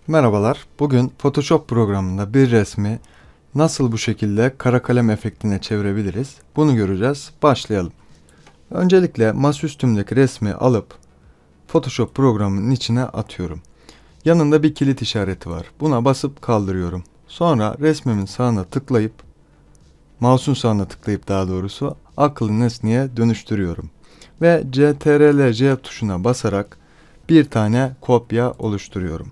Merhabalar. Bugün Photoshop programında bir resmi nasıl bu şekilde kara kalem efektine çevirebiliriz? Bunu göreceğiz. Başlayalım. Öncelikle masaüstümdeki resmi alıp Photoshop programının içine atıyorum. Yanında bir kilit işareti var. Buna basıp kaldırıyorum. Sonra resmimin sağına tıklayıp, mouse'un sağına tıklayıp daha doğrusu akıllı nesneye dönüştürüyorum. Ve CTRL-C tuşuna basarak bir tane kopya oluşturuyorum.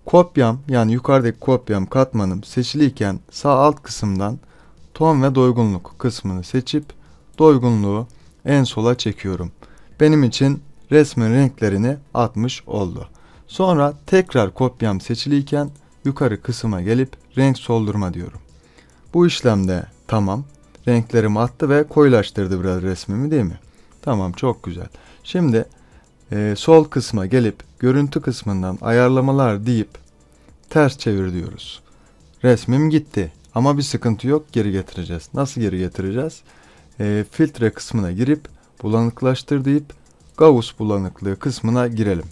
Kopyam yani yukarıdaki kopyam katmanım seçiliyken sağ alt kısımdan ton ve doygunluk kısmını seçip doygunluğu en sola çekiyorum. Benim için resmin renklerini atmış oldu. Sonra tekrar kopyam seçiliyken yukarı kısma gelip renk soldurma diyorum. Bu işlemde tamam. Renklerimi attı ve koyulaştırdı biraz resmimi değil mi? Tamam, çok güzel. Şimdi sol kısma gelip görüntü kısmından ayarlamalar deyip ters çevir diyoruz. Resmim gitti ama bir sıkıntı yok, geri getireceğiz. Nasıl geri getireceğiz? Filtre kısmına girip bulanıklaştır deyip Gauss bulanıklığı kısmına girelim.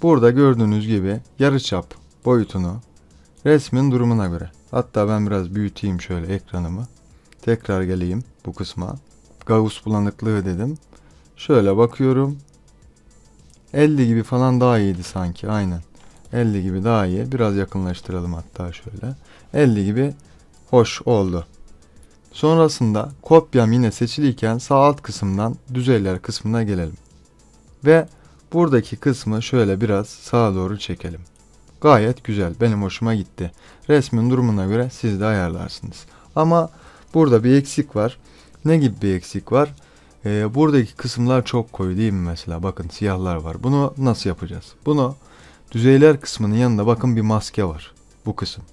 Burada gördüğünüz gibi yarıçap boyutunu resmin durumuna göre. Hatta ben biraz büyüteyim şöyle ekranımı. Tekrar geleyim bu kısma. Gauss bulanıklığı dedim. Şöyle bakıyorum. 50 gibi falan daha iyiydi sanki, aynen. 50 gibi daha iyi. Biraz yakınlaştıralım hatta şöyle. 50 gibi hoş oldu. Sonrasında kopyam yine seçiliyken sağ alt kısımdan düzeyler kısmına gelelim. Ve buradaki kısmı şöyle biraz sağa doğru çekelim. Gayet güzel. Benim hoşuma gitti. Resmin durumuna göre siz de ayarlarsınız. Ama burada bir eksik var. Ne gibi bir eksik var? Buradaki kısımlar çok koyu değil mi mesela? Bakın siyahlar var. Bunu nasıl yapacağız? Bunu düzeyler kısmının yanında bakın bir maske var. Bu kısım.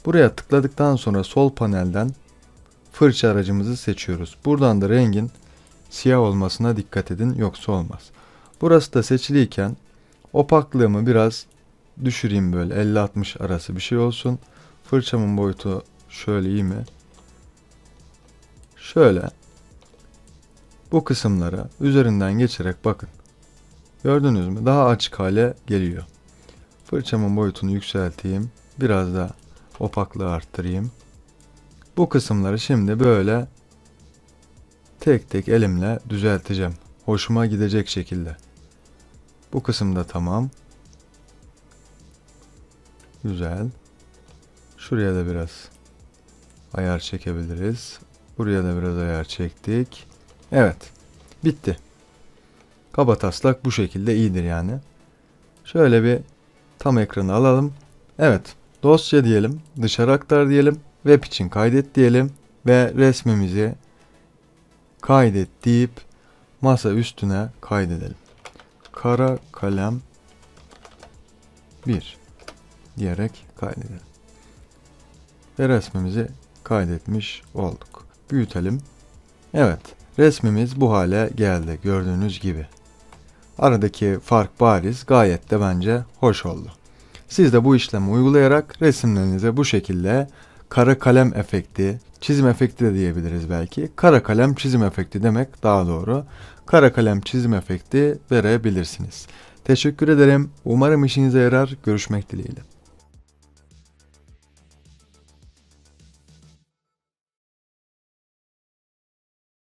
Buraya tıkladıktan sonra sol panelden fırça aracımızı seçiyoruz. Buradan da rengin siyah olmasına dikkat edin, yoksa olmaz. Burası da seçiliyken opaklığımı biraz düşüreyim, böyle 50-60 arası bir şey olsun. Fırçamın boyutu şöyle iyi mi? Şöyle. Bu kısımlara üzerinden geçerek bakın. Gördünüz mü? Daha açık hale geliyor. Fırçamın boyutunu yükselteyim. Biraz da opaklığı arttırayım. Bu kısımları şimdi böyle tek tek elimle düzelteceğim. Hoşuma gidecek şekilde. Bu kısımda tamam. Güzel. Şuraya da biraz ayar çekebiliriz. Buraya da biraz ayar çektik. Evet. Bitti. Kabataslak bu şekilde iyidir yani. Şöyle bir tam ekranı alalım. Evet. Dosya diyelim. Dışarı aktar diyelim. Web için kaydet diyelim. Ve resmimizi kaydet deyip masa üstüne kaydedelim. Kara kalem 1 diyerek kaydedelim. Ve resmimizi kaydetmiş olduk. Büyütelim. Evet. Resmimiz bu hale geldi gördüğünüz gibi. Aradaki fark bariz, gayet de bence hoş oldu. Siz de bu işlemi uygulayarak resimlerinize bu şekilde kara kalem efekti, çizim efekti de diyebiliriz belki. Kara kalem çizim efekti demek daha doğru. Kara kalem çizim efekti verebilirsiniz. Teşekkür ederim. Umarım işinize yarar. Görüşmek dileğiyle.